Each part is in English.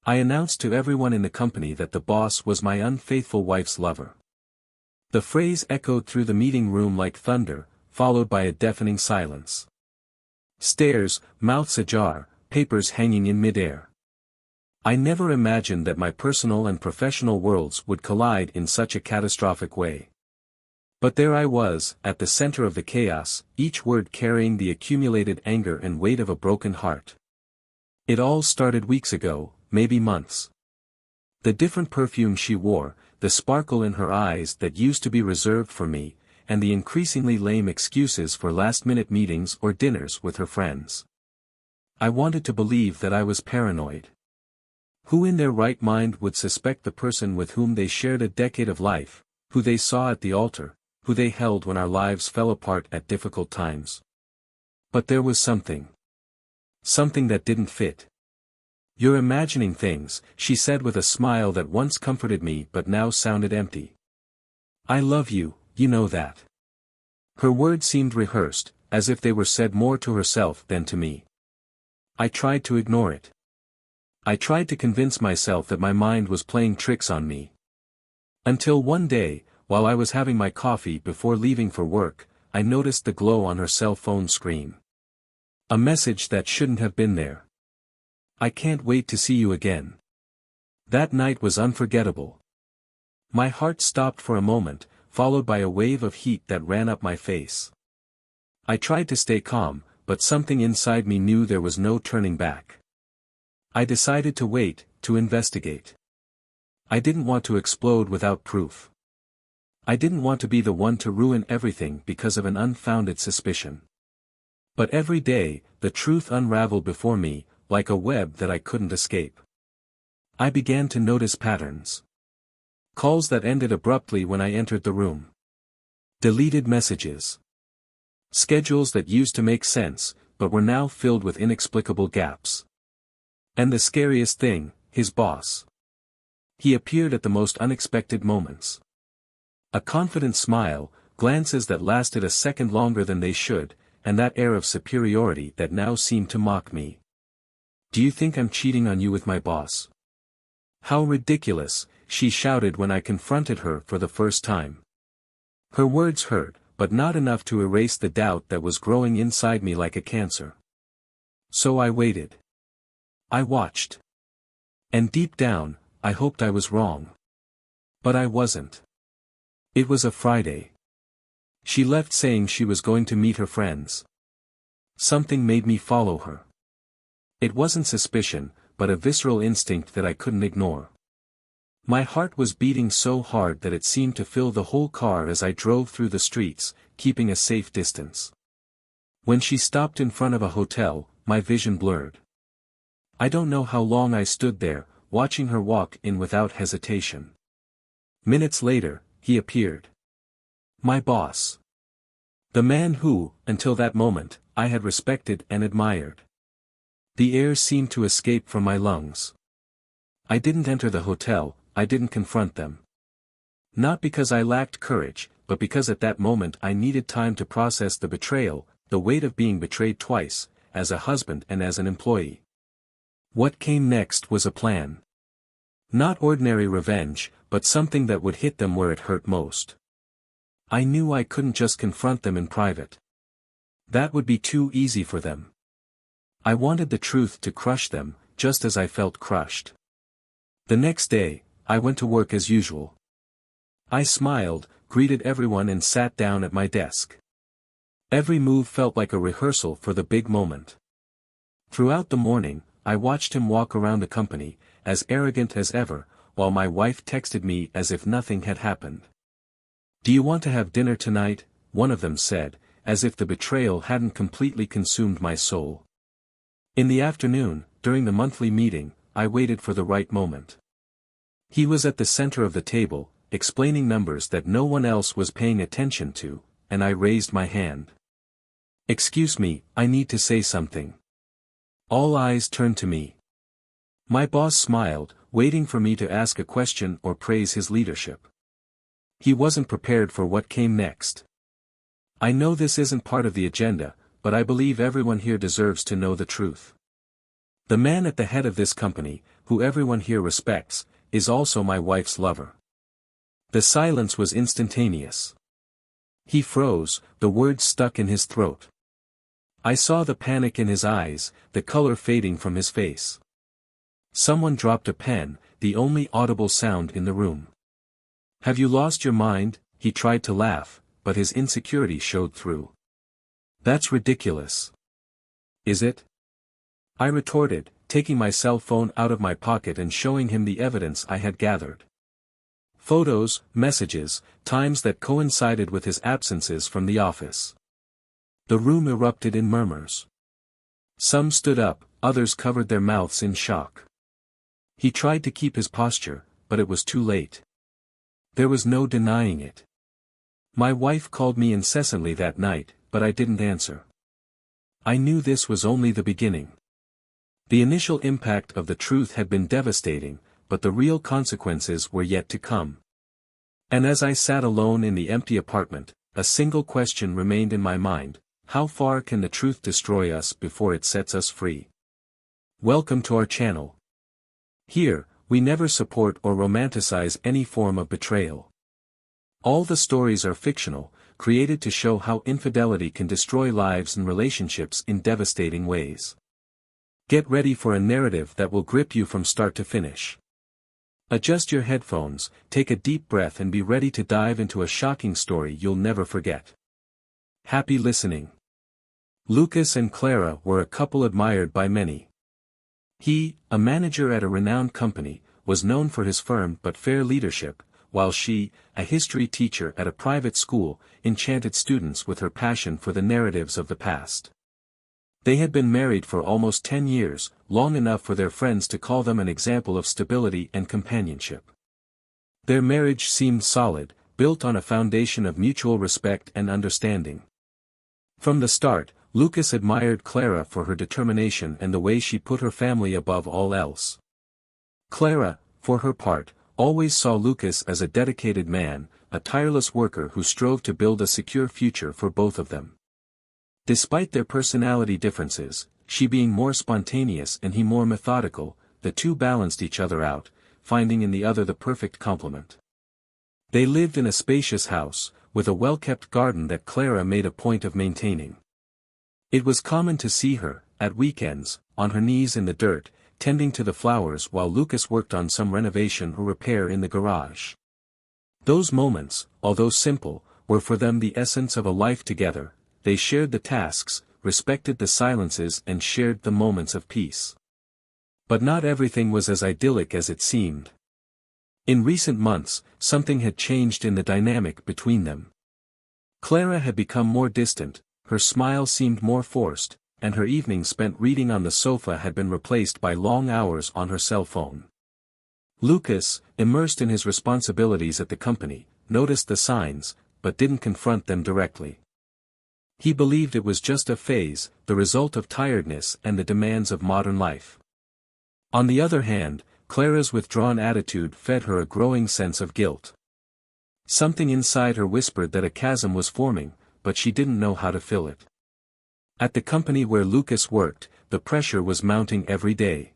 I announced to everyone in the company that the boss was my unfaithful wife's lover. The phrase echoed through the meeting room like thunder, followed by a deafening silence. Stares, mouths ajar, papers hanging in midair. I never imagined that my personal and professional worlds would collide in such a catastrophic way. But there I was, at the center of the chaos, each word carrying the accumulated anger and weight of a broken heart. It all started weeks ago, maybe months. The different perfume she wore, the sparkle in her eyes that used to be reserved for me, and the increasingly lame excuses for last-minute meetings or dinners with her friends. I wanted to believe that I was paranoid. Who in their right mind would suspect the person with whom they shared a decade of life, who they saw at the altar, who they held when our lives fell apart at difficult times? But there was something. Something that didn't fit. "You're imagining things," she said with a smile that once comforted me but now sounded empty. "I love you, you know that." Her words seemed rehearsed, as if they were said more to herself than to me. I tried to ignore it. I tried to convince myself that my mind was playing tricks on me. Until one day, while I was having my coffee before leaving for work, I noticed the glow on her cell phone screen. A message that shouldn't have been there. "I can't wait to see you again." That night was unforgettable. My heart stopped for a moment, followed by a wave of heat that ran up my face. I tried to stay calm, but something inside me knew there was no turning back. I decided to wait, to investigate. I didn't want to explode without proof. I didn't want to be the one to ruin everything because of an unfounded suspicion. But every day, the truth unraveled before me, like a web that I couldn't escape. I began to notice patterns. Calls that ended abruptly when I entered the room. Deleted messages. Schedules that used to make sense, but were now filled with inexplicable gaps. And the scariest thing, his boss. He appeared at the most unexpected moments. A confident smile, glances that lasted a second longer than they should, and that air of superiority that now seemed to mock me. "Do you think I'm cheating on you with my boss?" "How ridiculous," she shouted when I confronted her for the first time. Her words hurt, but not enough to erase the doubt that was growing inside me like a cancer. So I waited. I watched. And deep down, I hoped I was wrong. But I wasn't. It was a Friday. She left saying she was going to meet her friends. Something made me follow her. It wasn't suspicion, but a visceral instinct that I couldn't ignore. My heart was beating so hard that it seemed to fill the whole car as I drove through the streets, keeping a safe distance. When she stopped in front of a hotel, my vision blurred. I don't know how long I stood there, watching her walk in without hesitation. Minutes later, he appeared. My boss. The man who, until that moment, I had respected and admired. The air seemed to escape from my lungs. I didn't enter the hotel, I didn't confront them. Not because I lacked courage, but because at that moment I needed time to process the betrayal, the weight of being betrayed twice, as a husband and as an employee. What came next was a plan. Not ordinary revenge, but something that would hit them where it hurt most. I knew I couldn't just confront them in private. That would be too easy for them. I wanted the truth to crush them, just as I felt crushed. The next day, I went to work as usual. I smiled, greeted everyone and sat down at my desk. Every move felt like a rehearsal for the big moment. Throughout the morning, I watched him walk around the company, as arrogant as ever, while my wife texted me as if nothing had happened. "Do you want to have dinner tonight?" one of them said, as if the betrayal hadn't completely consumed my soul. In the afternoon, during the monthly meeting, I waited for the right moment. He was at the center of the table, explaining numbers that no one else was paying attention to, and I raised my hand. "Excuse me, I need to say something." All eyes turned to me. My boss smiled, waiting for me to ask a question or praise his leadership. He wasn't prepared for what came next. "I know this isn't part of the agenda, but I believe everyone here deserves to know the truth. The man at the head of this company, who everyone here respects, is also my wife's lover." The silence was instantaneous. He froze, the words stuck in his throat. I saw the panic in his eyes, the color fading from his face. Someone dropped a pen, the only audible sound in the room. "Have you lost your mind?" He tried to laugh, but his insecurity showed through. "That's ridiculous." "Is it?" I retorted, taking my cell phone out of my pocket and showing him the evidence I had gathered. Photos, messages, times that coincided with his absences from the office. The room erupted in murmurs. Some stood up, others covered their mouths in shock. He tried to keep his posture, but it was too late. There was no denying it. My wife called me incessantly that night, but I didn't answer. I knew this was only the beginning. The initial impact of the truth had been devastating, but the real consequences were yet to come. And as I sat alone in the empty apartment, a single question remained in my mind: how far can the truth destroy us before it sets us free? Welcome to our channel. Here, we never support or romanticize any form of betrayal. All the stories are fictional, created to show how infidelity can destroy lives and relationships in devastating ways. Get ready for a narrative that will grip you from start to finish. Adjust your headphones, take a deep breath and be ready to dive into a shocking story you'll never forget. Happy listening. Lucas and Clara were a couple admired by many. He, a manager at a renowned company, was known for his firm but fair leadership, while she, a history teacher at a private school, enchanted students with her passion for the narratives of the past. They had been married for almost 10 years, long enough for their friends to call them an example of stability and companionship. Their marriage seemed solid, built on a foundation of mutual respect and understanding. From the start, Lucas admired Clara for her determination and the way she put her family above all else. Clara, for her part, always saw Lucas as a dedicated man, a tireless worker who strove to build a secure future for both of them. Despite their personality differences, she being more spontaneous and he more methodical, the two balanced each other out, finding in the other the perfect complement. They lived in a spacious house, with a well-kept garden that Clara made a point of maintaining. It was common to see her, at weekends, on her knees in the dirt, tending to the flowers while Lucas worked on some renovation or repair in the garage. Those moments, although simple, were for them the essence of a life together. They shared the tasks, respected the silences and shared the moments of peace. But not everything was as idyllic as it seemed. In recent months, something had changed in the dynamic between them. Clara had become more distant, her smile seemed more forced, and her evenings spent reading on the sofa had been replaced by long hours on her cell phone. Lucas, immersed in his responsibilities at the company, noticed the signs, but didn't confront them directly. He believed it was just a phase, the result of tiredness and the demands of modern life. On the other hand, Clara's withdrawn attitude fed her a growing sense of guilt. Something inside her whispered that a chasm was forming, but she didn't know how to fill it. At the company where Lucas worked, the pressure was mounting every day.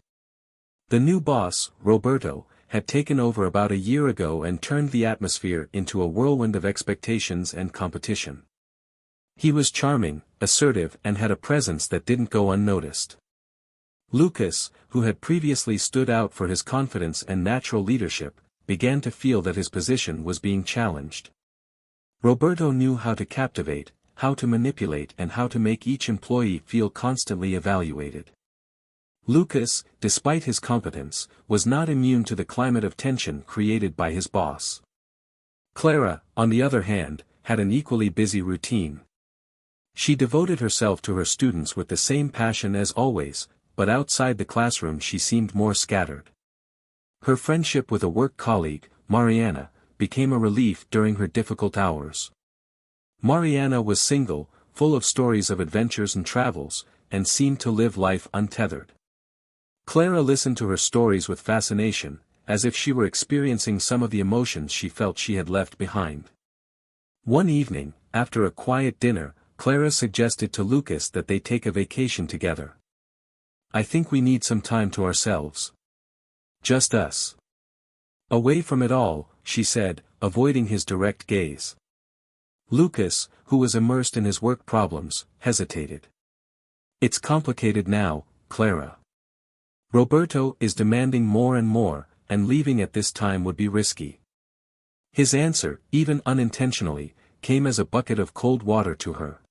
The new boss, Roberto, had taken over about a year ago and turned the atmosphere into a whirlwind of expectations and competition. He was charming, assertive and had a presence that didn't go unnoticed. Lucas, who had previously stood out for his confidence and natural leadership, began to feel that his position was being challenged. Roberto knew how to captivate, how to manipulate and how to make each employee feel constantly evaluated. Lucas, despite his competence, was not immune to the climate of tension created by his boss. Clara, on the other hand, had an equally busy routine. She devoted herself to her students with the same passion as always, but outside the classroom she seemed more scattered. Her friendship with a work colleague, Mariana, became a relief during her difficult hours. Mariana was single, full of stories of adventures and travels, and seemed to live life untethered. Clara listened to her stories with fascination, as if she were experiencing some of the emotions she felt she had left behind. One evening, after a quiet dinner, Clara suggested to Lucas that they take a vacation together. "I think we need some time to ourselves." Just us. Away from it all, she said, avoiding his direct gaze. Lucas, who was immersed in his work problems, hesitated. It's complicated now, Clara. Roberto is demanding more and more, and leaving at this time would be risky. His answer, even unintentionally, came as a bucket of cold water to her.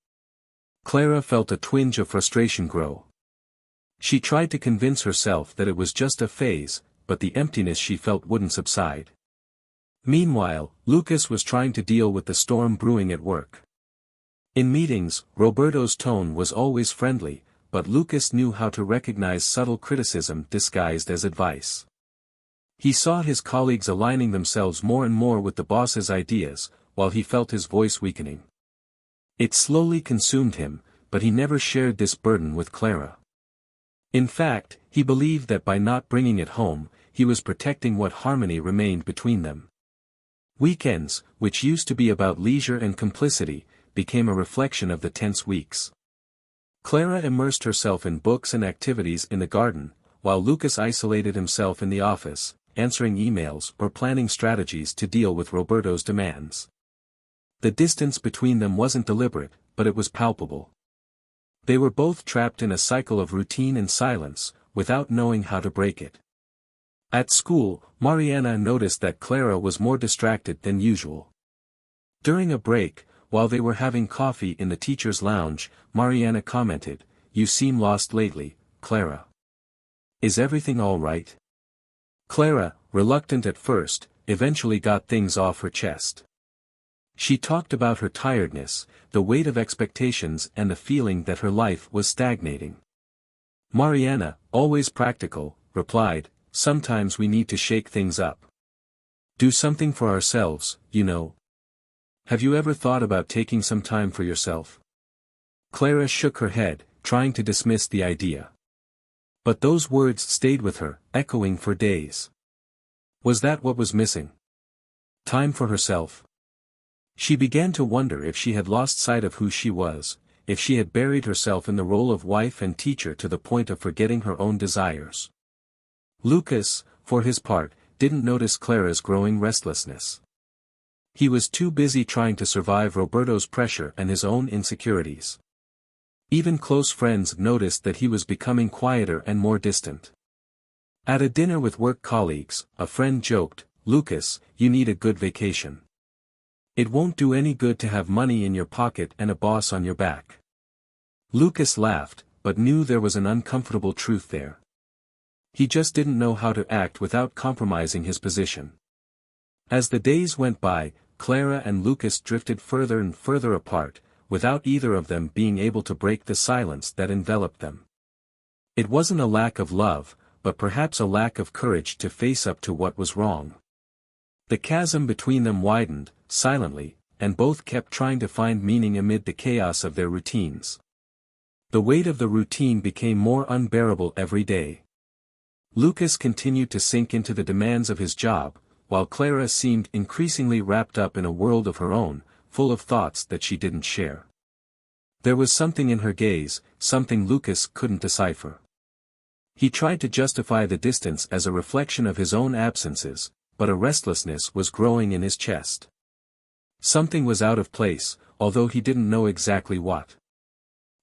Clara felt a twinge of frustration grow. She tried to convince herself that it was just a phase, but the emptiness she felt wouldn't subside. Meanwhile, Lucas was trying to deal with the storm brewing at work. In meetings, Roberto's tone was always friendly, but Lucas knew how to recognize subtle criticism disguised as advice. He saw his colleagues aligning themselves more and more with the boss's ideas, while he felt his voice weakening. It slowly consumed him, but he never shared this burden with Clara. In fact, he believed that by not bringing it home, he was protecting what harmony remained between them. Weekends, which used to be about leisure and complicity, became a reflection of the tense weeks. Clara immersed herself in books and activities in the garden, while Lucas isolated himself in the office, answering emails or planning strategies to deal with Roberto's demands. The distance between them wasn't deliberate, but it was palpable. They were both trapped in a cycle of routine and silence, without knowing how to break it. At school, Mariana noticed that Clara was more distracted than usual. During a break, while they were having coffee in the teacher's lounge, Mariana commented, "You seem lost lately, Clara. Is everything all right?" Clara, reluctant at first, eventually got things off her chest. She talked about her tiredness, the weight of expectations and the feeling that her life was stagnating. Mariana, always practical, replied, "Sometimes we need to shake things up. Do something for ourselves, you know. Have you ever thought about taking some time for yourself?" Clara shook her head, trying to dismiss the idea. But those words stayed with her, echoing for days. Was that what was missing? Time for herself? She began to wonder if she had lost sight of who she was, if she had buried herself in the role of wife and teacher to the point of forgetting her own desires. Lucas, for his part, didn't notice Clara's growing restlessness. He was too busy trying to survive Roberto's pressure and his own insecurities. Even close friends noticed that he was becoming quieter and more distant. At a dinner with work colleagues, a friend joked, "Lucas, you need a good vacation. It won't do any good to have money in your pocket and a boss on your back." Lucas laughed, but knew there was an uncomfortable truth there. He just didn't know how to act without compromising his position. As the days went by, Clara and Lucas drifted further and further apart, without either of them being able to break the silence that enveloped them. It wasn't a lack of love, but perhaps a lack of courage to face up to what was wrong. The chasm between them widened, silently, and both kept trying to find meaning amid the chaos of their routines. The weight of the routine became more unbearable every day. Lucas continued to sink into the demands of his job, while Clara seemed increasingly wrapped up in a world of her own, full of thoughts that she didn't share. There was something in her gaze, something Lucas couldn't decipher. He tried to justify the distance as a reflection of his own absences, but a restlessness was growing in his chest. Something was out of place, although he didn't know exactly what.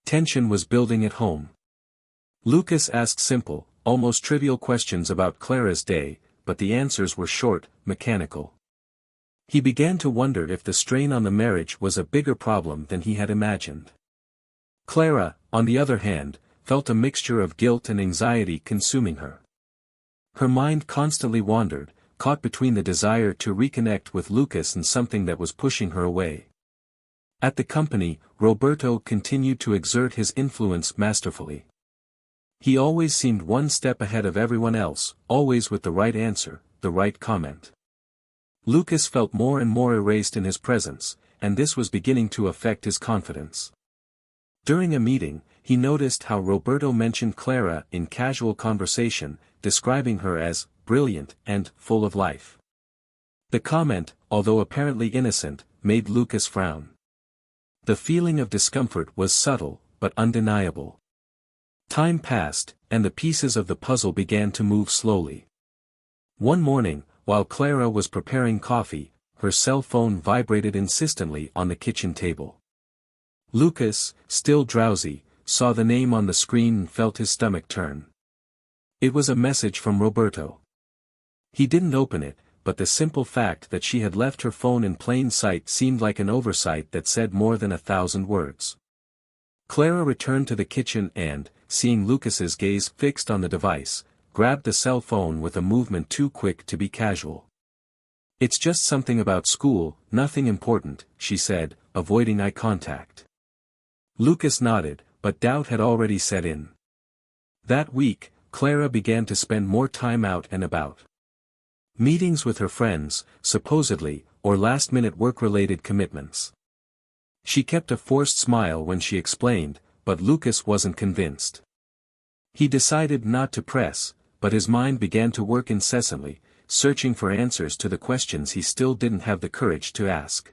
Tension was building at home. Lucas asked simple, almost trivial questions about Clara's day, but the answers were short, mechanical. He began to wonder if the strain on the marriage was a bigger problem than he had imagined. Clara, on the other hand, felt a mixture of guilt and anxiety consuming her. Her mind constantly wandered, caught between the desire to reconnect with Lucas and something that was pushing her away. At the company, Roberto continued to exert his influence masterfully. He always seemed one step ahead of everyone else, always with the right answer, the right comment. Lucas felt more and more erased in his presence, and this was beginning to affect his confidence. During a meeting, he noticed how Roberto mentioned Clara in casual conversation, describing her as brilliant and full of life. The comment, although apparently innocent, made Lucas frown. The feeling of discomfort was subtle, but undeniable. Time passed, and the pieces of the puzzle began to move slowly. One morning, while Clara was preparing coffee, her cell phone vibrated insistently on the kitchen table. Lucas, still drowsy, saw the name on the screen and felt his stomach turn. It was a message from Roberto. He didn't open it, but the simple fact that she had left her phone in plain sight seemed like an oversight that said more than 1,000 words. Clara returned to the kitchen and, seeing Lucas's gaze fixed on the device, grabbed the cell phone with a movement too quick to be casual. "It's just something about school, nothing important," she said, avoiding eye contact. Lucas nodded, but doubt had already set in. That week, Clara began to spend more time out and about. Meetings with her friends, supposedly, or last-minute work-related commitments. She kept a forced smile when she explained, but Lucas wasn't convinced. He decided not to press, but his mind began to work incessantly, searching for answers to the questions he still didn't have the courage to ask.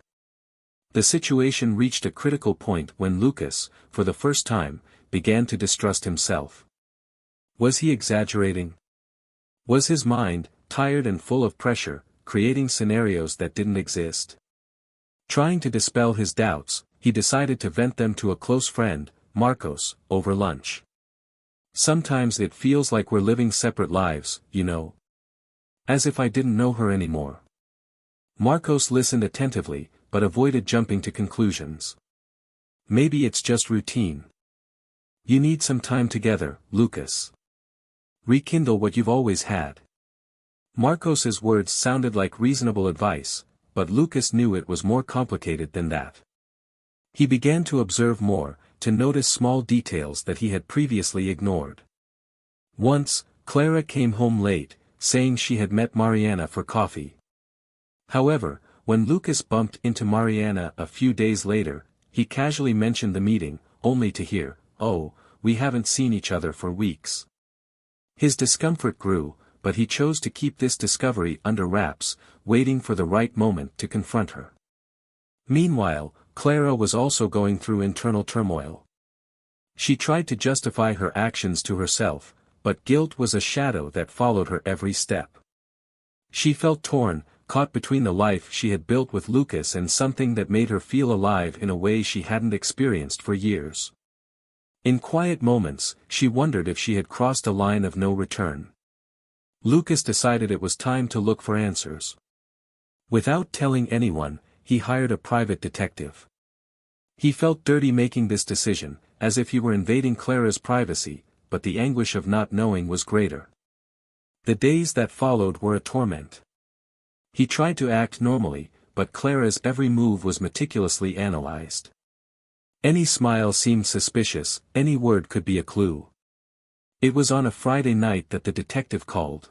The situation reached a critical point when Lucas, for the first time, began to distrust himself. Was he exaggerating? Was his mind, tired and full of pressure, creating scenarios that didn't exist? Trying to dispel his doubts, he decided to vent them to a close friend, Marcos, over lunch. "Sometimes it feels like we're living separate lives, you know. As if I didn't know her anymore." Marcos listened attentively, but avoided jumping to conclusions. "Maybe it's just routine. You need some time together, Lucas. Rekindle what you've always had." Marcos's words sounded like reasonable advice, but Lucas knew it was more complicated than that. He began to observe more, to notice small details that he had previously ignored. Once, Clara came home late, saying she had met Mariana for coffee. However, when Lucas bumped into Mariana a few days later, he casually mentioned the meeting, only to hear, "Oh, we haven't seen each other for weeks." His discomfort grew, but he chose to keep this discovery under wraps, waiting for the right moment to confront her. Meanwhile, Clara was also going through internal turmoil. She tried to justify her actions to herself, but guilt was a shadow that followed her every step. She felt torn, caught between the life she had built with Lucas and something that made her feel alive in a way she hadn't experienced for years. In quiet moments, she wondered if she had crossed a line of no return. Lucas decided it was time to look for answers. Without telling anyone, he hired a private detective. He felt dirty making this decision, as if he were invading Clara's privacy, but the anguish of not knowing was greater. The days that followed were a torment. He tried to act normally, but Clara's every move was meticulously analyzed. Any smile seemed suspicious, any word could be a clue. It was on a Friday night that the detective called.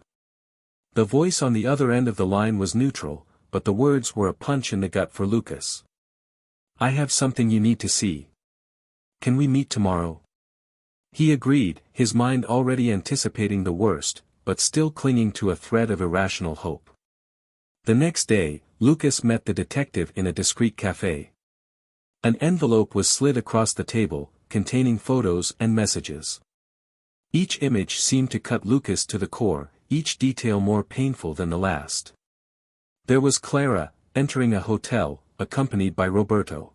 The voice on the other end of the line was neutral, but the words were a punch in the gut for Lucas. "I have something you need to see. Can we meet tomorrow?" He agreed, his mind already anticipating the worst, but still clinging to a thread of irrational hope. The next day, Lucas met the detective in a discreet café. An envelope was slid across the table, containing photos and messages. Each image seemed to cut Lucas to the core, each detail more painful than the last. There was Clara, entering a hotel, accompanied by Roberto.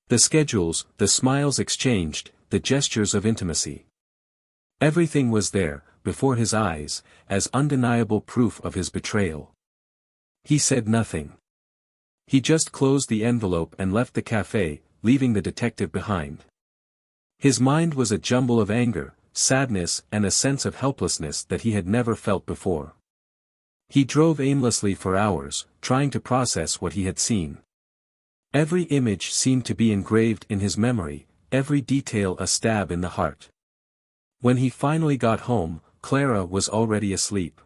The schedules, the smiles exchanged, the gestures of intimacy. Everything was there, before his eyes, as undeniable proof of his betrayal. He said nothing. He just closed the envelope and left the café, leaving the detective behind. His mind was a jumble of anger, sadness and a sense of helplessness that he had never felt before. He drove aimlessly for hours, trying to process what he had seen. Every image seemed to be engraved in his memory, every detail a stab in the heart. When he finally got home, Clara was already asleep.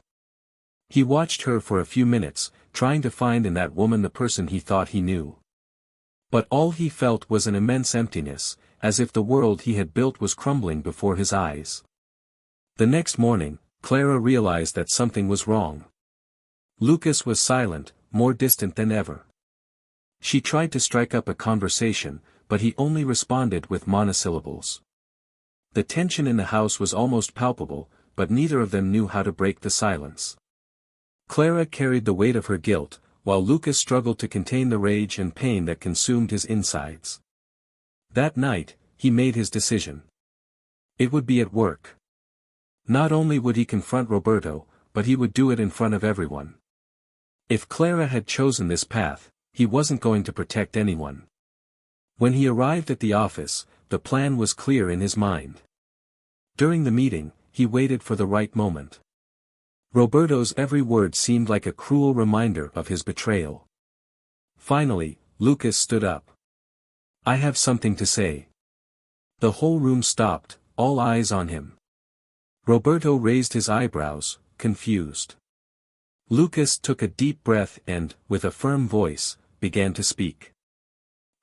He watched her for a few minutes, trying to find in that woman the person he thought he knew. But all he felt was an immense emptiness, as if the world he had built was crumbling before his eyes. The next morning, Clara realized that something was wrong. Lucas was silent, more distant than ever. She tried to strike up a conversation, but he only responded with monosyllables. The tension in the house was almost palpable, but neither of them knew how to break the silence. Clara carried the weight of her guilt, while Lucas struggled to contain the rage and pain that consumed his insides. That night, he made his decision. It would be at work. Not only would he confront Roberto, but he would do it in front of everyone. If Clara had chosen this path, he wasn't going to protect anyone. When he arrived at the office, the plan was clear in his mind. During the meeting, he waited for the right moment. Roberto's every word seemed like a cruel reminder of his betrayal. Finally, Lucas stood up. "I have something to say." The whole room stopped, all eyes on him. Roberto raised his eyebrows, confused. Lucas took a deep breath and, with a firm voice, began to speak.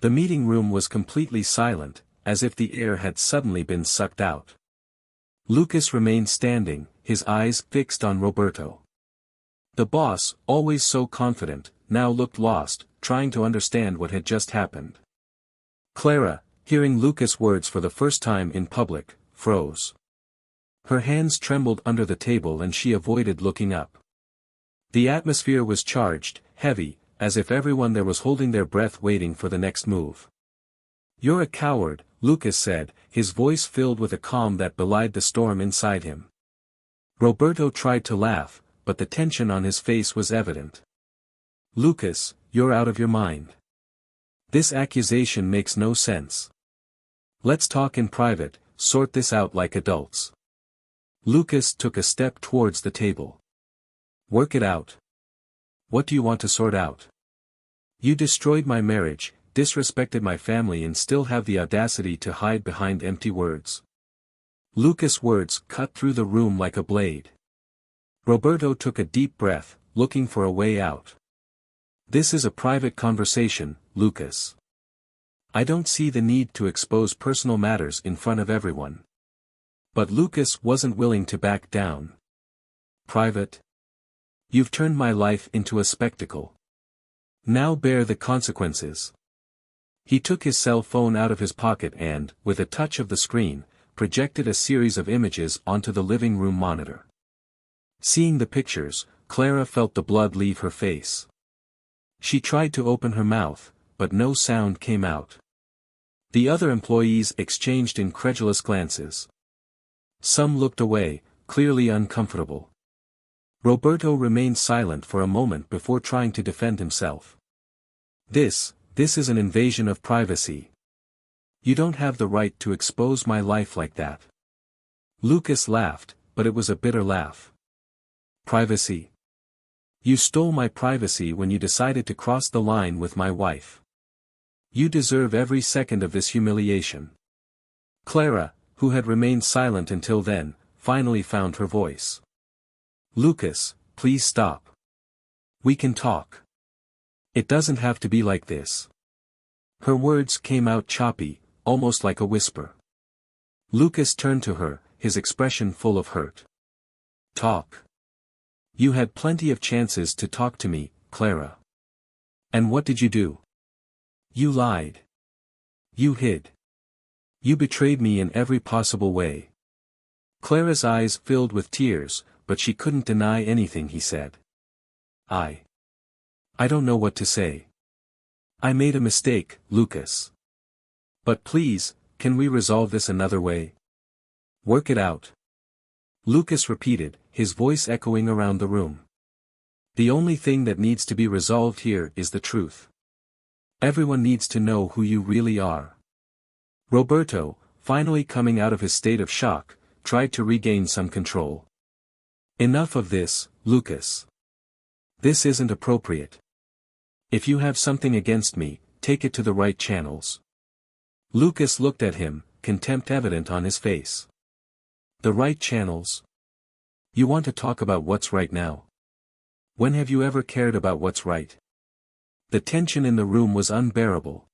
The meeting room was completely silent, as if the air had suddenly been sucked out. Lucas remained standing, his eyes fixed on Roberto. The boss, always so confident, now looked lost, trying to understand what had just happened. Clara, hearing Lucas' words for the first time in public, froze. Her hands trembled under the table and she avoided looking up. The atmosphere was charged, heavy, as if everyone there was holding their breath waiting for the next move. "You're a coward," Lucas said, his voice filled with a calm that belied the storm inside him. Roberto tried to laugh, but the tension on his face was evident. "Lucas, you're out of your mind. This accusation makes no sense. Let's talk in private, sort this out like adults." Lucas took a step towards the table. "Work it out. What do you want to sort out? You destroyed my marriage, disrespected my family and still have the audacity to hide behind empty words." Lucas' words cut through the room like a blade. Roberto took a deep breath, looking for a way out. "This is a private conversation, Lucas. I don't see the need to expose personal matters in front of everyone." But Lucas wasn't willing to back down. "Private? You've turned my life into a spectacle. Now bear the consequences." He took his cell phone out of his pocket and, with a touch of the screen, projected a series of images onto the living room monitor. Seeing the pictures, Clara felt the blood leave her face. She tried to open her mouth, but no sound came out. The other employees exchanged incredulous glances. Some looked away, clearly uncomfortable. Roberto remained silent for a moment before trying to defend himself. This is an invasion of privacy. You don't have the right to expose my life like that." Lucas laughed, but it was a bitter laugh. "Privacy? You stole my privacy when you decided to cross the line with my wife. You deserve every second of this humiliation." Clara, who had remained silent until then, finally found her voice. "Lucas, please stop. We can talk. It doesn't have to be like this." Her words came out choppy, almost like a whisper. Lucas turned to her, his expression full of hurt. "Talk. You had plenty of chances to talk to me, Clara. And what did you do? You lied. You hid. You betrayed me in every possible way." Clara's eyes filled with tears, but she couldn't deny anything he said. I don't know what to say. I made a mistake, Lucas. But please, can we resolve this another way? Work it out." Lucas repeated, his voice echoing around the room. "The only thing that needs to be resolved here is the truth. Everyone needs to know who you really are." Roberto, finally coming out of his state of shock, tried to regain some control. "Enough of this, Lucas. This isn't appropriate. If you have something against me, take it to the right channels." Lucas looked at him, contempt evident on his face. "The right channels? You want to talk about what's right now? When have you ever cared about what's right?" The tension in the room was unbearable.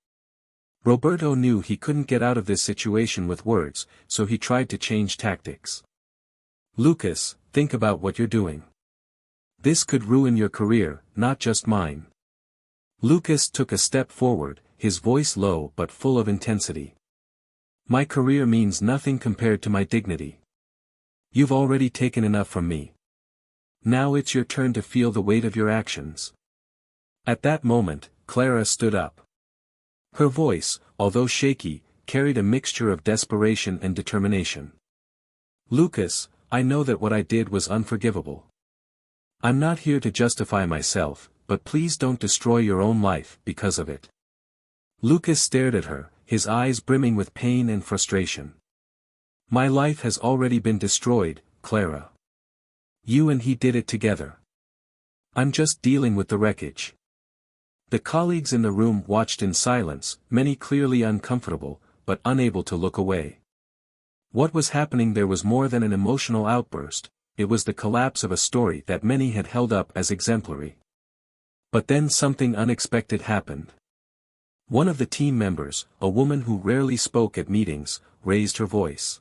Roberto knew he couldn't get out of this situation with words, so he tried to change tactics. "Lucas, think about what you're doing. This could ruin your career, not just mine." Lucas took a step forward, his voice low but full of intensity. "My career means nothing compared to my dignity. You've already taken enough from me. Now it's your turn to feel the weight of your actions. At that moment, Clara stood up. Her voice, although shaky, carried a mixture of desperation and determination. Lucas, I know that what I did was unforgivable. I'm not here to justify myself, but please don't destroy your own life because of it. Lucas stared at her, his eyes brimming with pain and frustration. My life has already been destroyed, Clara. You and he did it together. I'm just dealing with the wreckage. The colleagues in the room watched in silence, many clearly uncomfortable, but unable to look away. What was happening there was more than an emotional outburst, it was the collapse of a story that many had held up as exemplary. But then something unexpected happened. One of the team members, a woman who rarely spoke at meetings, raised her voice.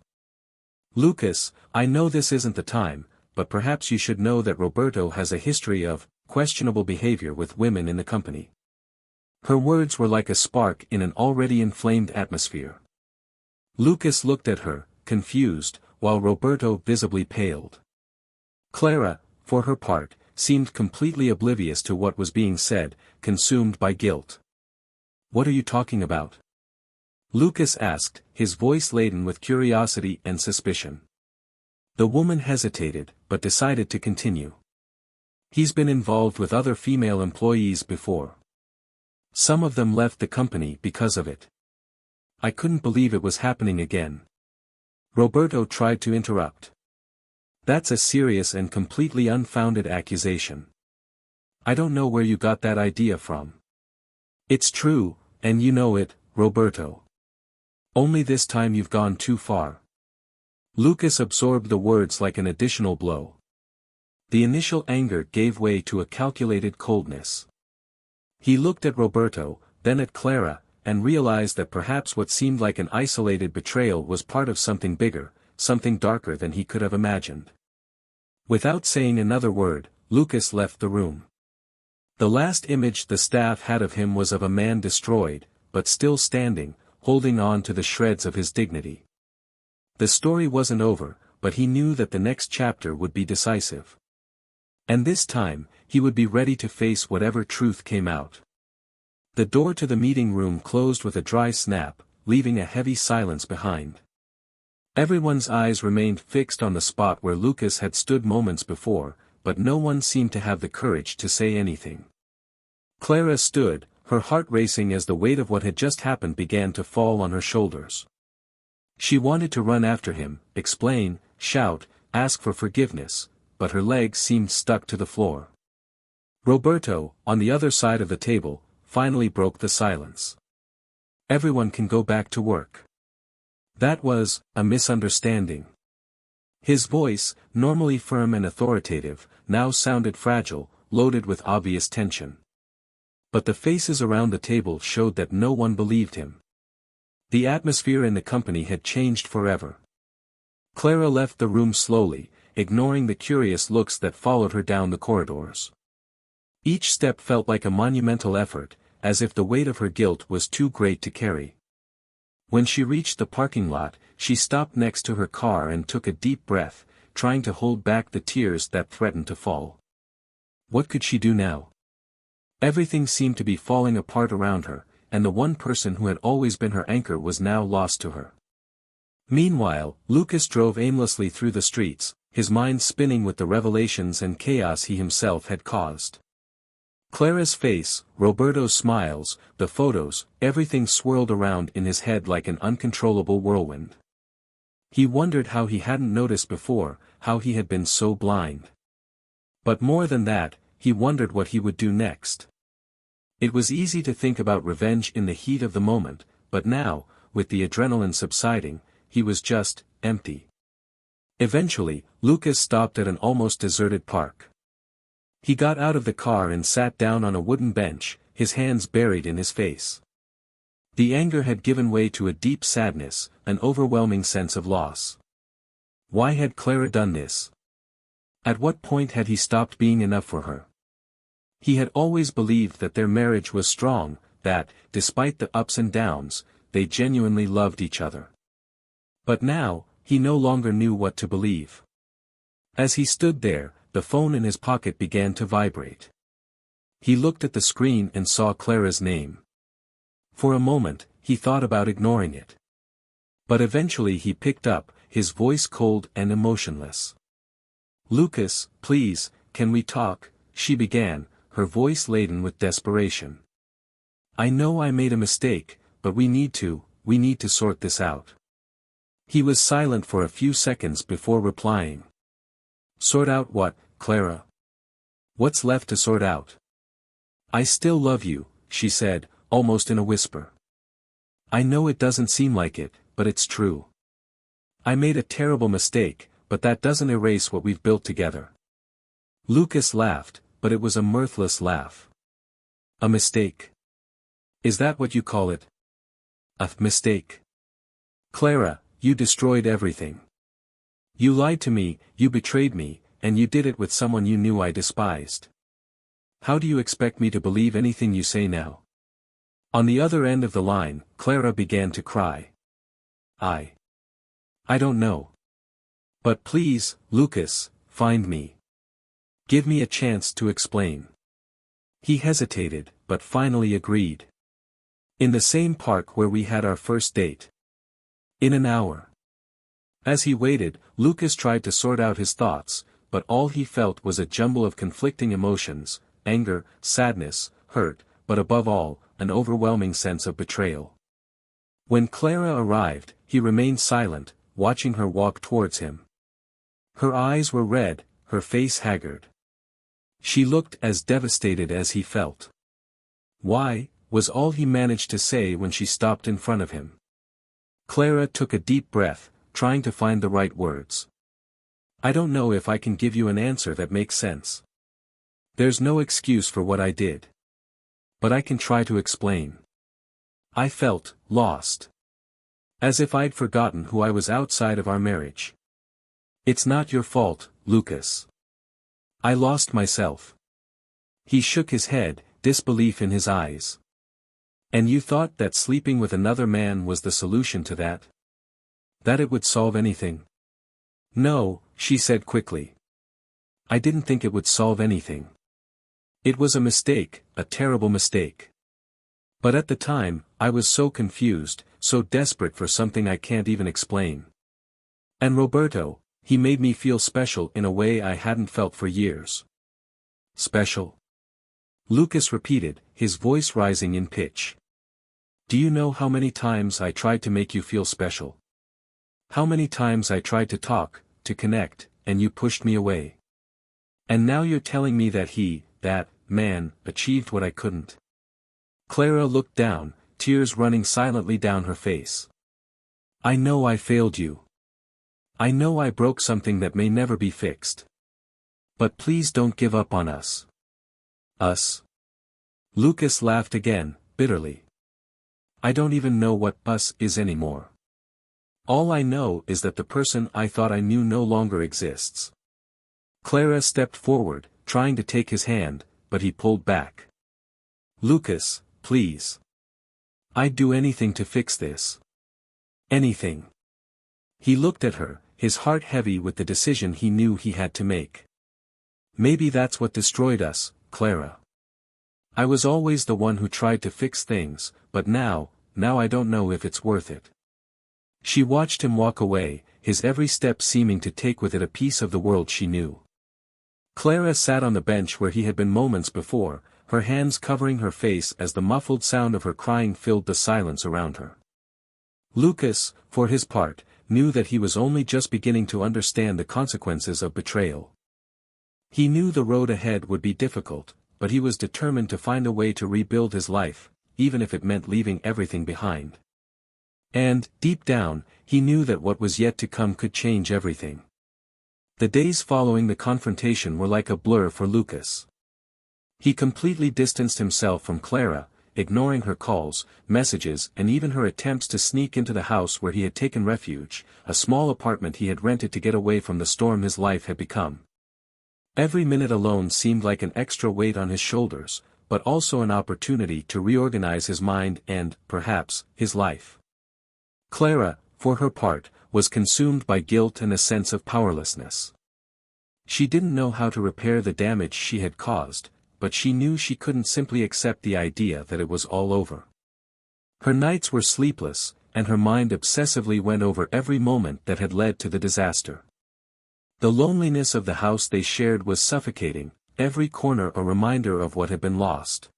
Lucas, I know this isn't the time, but perhaps you should know that Roberto has a history of questionable behavior with women in the company. Her words were like a spark in an already inflamed atmosphere. Lucas looked at her, confused, while Roberto visibly paled. Clara, for her part, seemed completely oblivious to what was being said, consumed by guilt. What are you talking about? Lucas asked, his voice laden with curiosity and suspicion. The woman hesitated, but decided to continue. He's been involved with other female employees before. Some of them left the company because of it. I couldn't believe it was happening again. Roberto tried to interrupt. That's a serious and completely unfounded accusation. I don't know where you got that idea from. It's true, and you know it, Roberto. Only this time you've gone too far. Lucas absorbed the words like an additional blow. The initial anger gave way to a calculated coldness. He looked at Roberto, then at Clara, and realized that perhaps what seemed like an isolated betrayal was part of something bigger, something darker than he could have imagined. Without saying another word, Lucas left the room. The last image the staff had of him was of a man destroyed, but still standing, holding on to the shreds of his dignity. The story wasn't over, but he knew that the next chapter would be decisive. And this time, he would be ready to face whatever truth came out. The door to the meeting room closed with a dry snap, leaving a heavy silence behind. Everyone's eyes remained fixed on the spot where Lucas had stood moments before, but no one seemed to have the courage to say anything. Clara stood, her heart racing as the weight of what had just happened began to fall on her shoulders. She wanted to run after him, explain, shout, ask for forgiveness, but her legs seemed stuck to the floor. Roberto, on the other side of the table, finally broke the silence. Everyone can go back to work. That was a misunderstanding. His voice, normally firm and authoritative, now sounded fragile, loaded with obvious tension. But the faces around the table showed that no one believed him. The atmosphere in the company had changed forever. Clara left the room slowly, ignoring the curious looks that followed her down the corridors. Each step felt like a monumental effort, as if the weight of her guilt was too great to carry. When she reached the parking lot, she stopped next to her car and took a deep breath, trying to hold back the tears that threatened to fall. What could she do now? Everything seemed to be falling apart around her, and the one person who had always been her anchor was now lost to her. Meanwhile, Lucas drove aimlessly through the streets, his mind spinning with the revelations and chaos he himself had caused. Clara's face, Roberto's smiles, the photos, everything swirled around in his head like an uncontrollable whirlwind. He wondered how he hadn't noticed before, how he had been so blind. But more than that, he wondered what he would do next. It was easy to think about revenge in the heat of the moment, but now, with the adrenaline subsiding, he was just empty. Eventually, Lucas stopped at an almost deserted park. He got out of the car and sat down on a wooden bench, his hands buried in his face. The anger had given way to a deep sadness, an overwhelming sense of loss. Why had Clara done this? At what point had he stopped being enough for her? He had always believed that their marriage was strong, that, despite the ups and downs, they genuinely loved each other. But now, he no longer knew what to believe. As he stood there, the phone in his pocket began to vibrate. He looked at the screen and saw Clara's name. For a moment, he thought about ignoring it. But eventually he picked up, his voice cold and emotionless. "Lucas, please, can we talk?" she began, her voice laden with desperation. "I know I made a mistake, but we need to sort this out." He was silent for a few seconds before replying. "Sort out what, Clara? What's left to sort out?" "I still love you," she said, almost in a whisper. "I know it doesn't seem like it, but it's true. I made a terrible mistake, but that doesn't erase what we've built together." Lucas laughed, but it was a mirthless laugh. "A mistake? Is that what you call it? A mistake? Clara, you destroyed everything. You lied to me, you betrayed me, and you did it with someone you knew I despised. How do you expect me to believe anything you say now?" On the other end of the line, Clara began to cry. I don't know. But please, Lucas, find me. Give me a chance to explain." He hesitated, but finally agreed. "In the same park where we had our first date. In an hour." As he waited, Lucas tried to sort out his thoughts, but all he felt was a jumble of conflicting emotions: anger, sadness, hurt, but above all, an overwhelming sense of betrayal. When Clara arrived, he remained silent, watching her walk towards him. Her eyes were red, her face haggard. She looked as devastated as he felt. "Why?" was all he managed to say when she stopped in front of him. Clara took a deep breath, trying to find the right words. "I don't know if I can give you an answer that makes sense. There's no excuse for what I did. But I can try to explain. I felt lost. As if I'd forgotten who I was outside of our marriage. It's not your fault, Lucas. I lost myself." He shook his head, disbelief in his eyes. "And you thought that sleeping with another man was the solution to that? That it would solve anything?" "No," she said quickly. "I didn't think it would solve anything. It was a mistake, a terrible mistake. But at the time, I was so confused, so desperate for something I can't even explain. And Roberto, he made me feel special in a way I hadn't felt for years." "Special?" Lucas repeated, his voice rising in pitch. "Do you know how many times I tried to make you feel special? How many times I tried to talk, to connect, and you pushed me away? And now you're telling me that that man, achieved what I couldn't." Clara looked down, tears running silently down her face. "I know I failed you. I know I broke something that may never be fixed. But please don't give up on us." "Us?" Lucas laughed again, bitterly. "I don't even know what us is anymore. All I know is that the person I thought I knew no longer exists." Clara stepped forward, trying to take his hand, but he pulled back. "Lucas, please. I'd do anything to fix this. Anything." He looked at her, his heart heavy with the decision he knew he had to make. "Maybe that's what destroyed us, Clara. I was always the one who tried to fix things, but now I don't know if it's worth it." She watched him walk away, his every step seeming to take with it a piece of the world she knew. Clara sat on the bench where he had been moments before, her hands covering her face as the muffled sound of her crying filled the silence around her. Lucas, for his part, knew that he was only just beginning to understand the consequences of betrayal. He knew the road ahead would be difficult, but he was determined to find a way to rebuild his life, even if it meant leaving everything behind. And, deep down, he knew that what was yet to come could change everything. The days following the confrontation were like a blur for Lucas. He completely distanced himself from Clara, ignoring her calls, messages and even her attempts to sneak into the house where he had taken refuge, a small apartment he had rented to get away from the storm his life had become. Every minute alone seemed like an extra weight on his shoulders, but also an opportunity to reorganize his mind and, perhaps, his life. Clara, for her part, was consumed by guilt and a sense of powerlessness. She didn't know how to repair the damage she had caused, but she knew she couldn't simply accept the idea that it was all over. Her nights were sleepless, and her mind obsessively went over every moment that had led to the disaster. The loneliness of the house they shared was suffocating, every corner a reminder of what had been lost.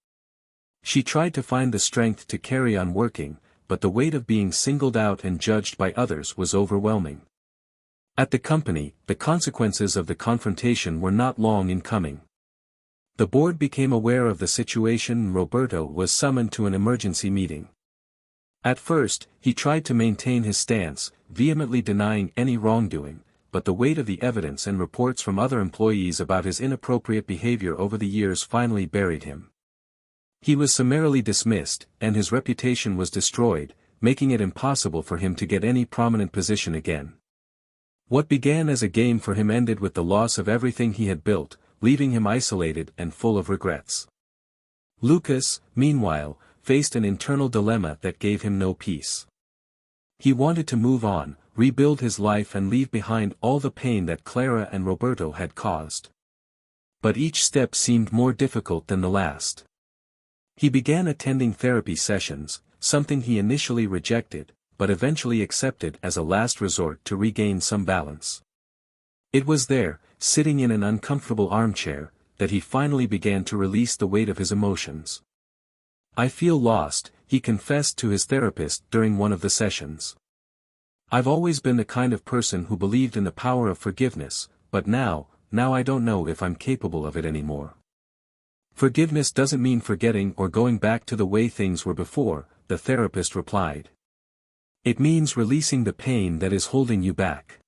She tried to find the strength to carry on working, but the weight of being singled out and judged by others was overwhelming. At the company, the consequences of the confrontation were not long in coming. The board became aware of the situation and Roberto was summoned to an emergency meeting. At first, he tried to maintain his stance, vehemently denying any wrongdoing, but the weight of the evidence and reports from other employees about his inappropriate behavior over the years finally buried him. He was summarily dismissed, and his reputation was destroyed, making it impossible for him to get any prominent position again. What began as a game for him ended with the loss of everything he had built, leaving him isolated and full of regrets. Lucas, meanwhile, faced an internal dilemma that gave him no peace. He wanted to move on, rebuild his life and leave behind all the pain that Clara and Roberto had caused. But each step seemed more difficult than the last. He began attending therapy sessions, something he initially rejected, but eventually accepted as a last resort to regain some balance. It was there, sitting in an uncomfortable armchair, that he finally began to release the weight of his emotions. "I feel lost," he confessed to his therapist during one of the sessions. "I've always been the kind of person who believed in the power of forgiveness, but now I don't know if I'm capable of it anymore." "Forgiveness doesn't mean forgetting or going back to the way things were before," the therapist replied. "It means releasing the pain that is holding you back.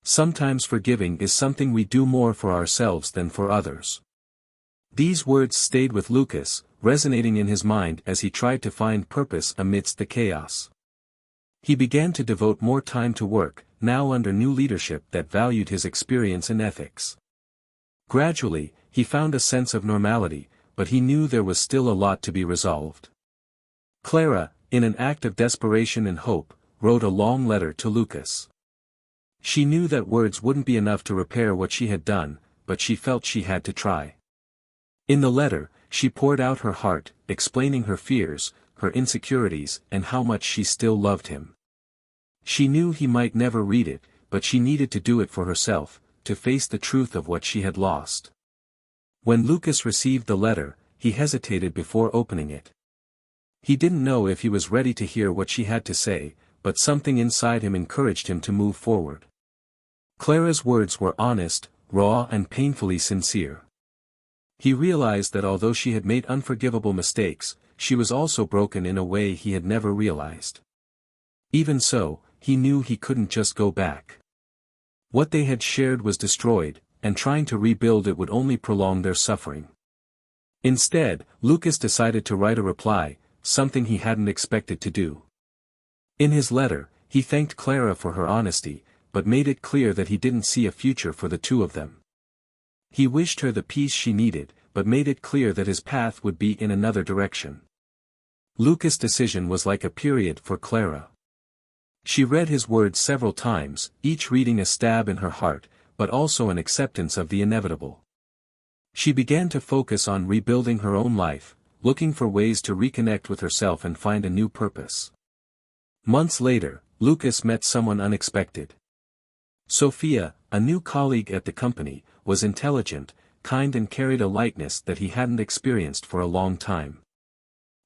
Sometimes forgiving is something we do more for ourselves than for others." These words stayed with Lucas, resonating in his mind as he tried to find purpose amidst the chaos. He began to devote more time to work, now under new leadership that valued his experience and ethics. Gradually, he found a sense of normality, but he knew there was still a lot to be resolved. Clara, in an act of desperation and hope, wrote a long letter to Lucas. She knew that words wouldn't be enough to repair what she had done, but she felt she had to try. In the letter, she poured out her heart, explaining her fears, her insecurities, and how much she still loved him. She knew he might never read it, but she needed to do it for herself, to face the truth of what she had lost. When Lucas received the letter, he hesitated before opening it. He didn't know if he was ready to hear what she had to say, but something inside him encouraged him to move forward. Clara's words were honest, raw and painfully sincere. He realized that although she had made unforgivable mistakes, she was also broken in a way he had never realized. Even so, he knew he couldn't just go back. What they had shared was destroyed, and trying to rebuild it would only prolong their suffering. Instead, Lucas decided to write a reply, something he hadn't expected to do. In his letter, he thanked Clara for her honesty, but made it clear that he didn't see a future for the two of them. He wished her the peace she needed, but made it clear that his path would be in another direction. Lucas' decision was like a period for Clara. She read his words several times, each reading a stab in her heart, but also an acceptance of the inevitable. She began to focus on rebuilding her own life, looking for ways to reconnect with herself and find a new purpose. Months later, Lucas met someone unexpected. Sophia, a new colleague at the company, was intelligent, kind and carried a lightness that he hadn't experienced for a long time.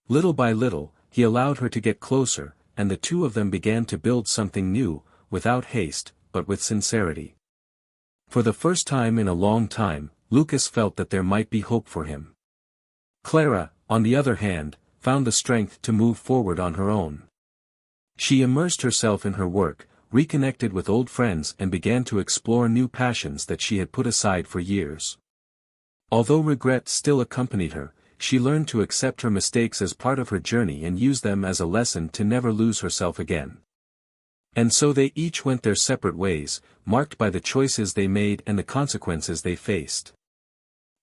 Little by little, he allowed her to get closer, and the two of them began to build something new, without haste, but with sincerity. For the first time in a long time, Lucas felt that there might be hope for him. Clara, on the other hand, found the strength to move forward on her own. She immersed herself in her work, reconnected with old friends and began to explore new passions that she had put aside for years. Although regret still accompanied her, she learned to accept her mistakes as part of her journey and use them as a lesson to never lose herself again. And so they each went their separate ways, marked by the choices they made and the consequences they faced.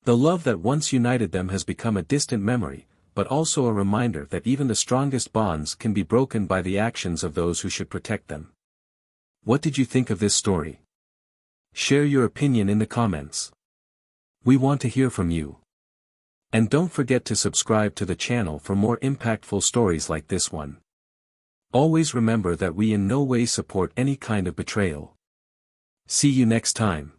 The love that once united them has become a distant memory, but also a reminder that even the strongest bonds can be broken by the actions of those who should protect them. What did you think of this story? Share your opinion in the comments. We want to hear from you. And don't forget to subscribe to the channel for more impactful stories like this one. Always remember that we in no way support any kind of betrayal. See you next time.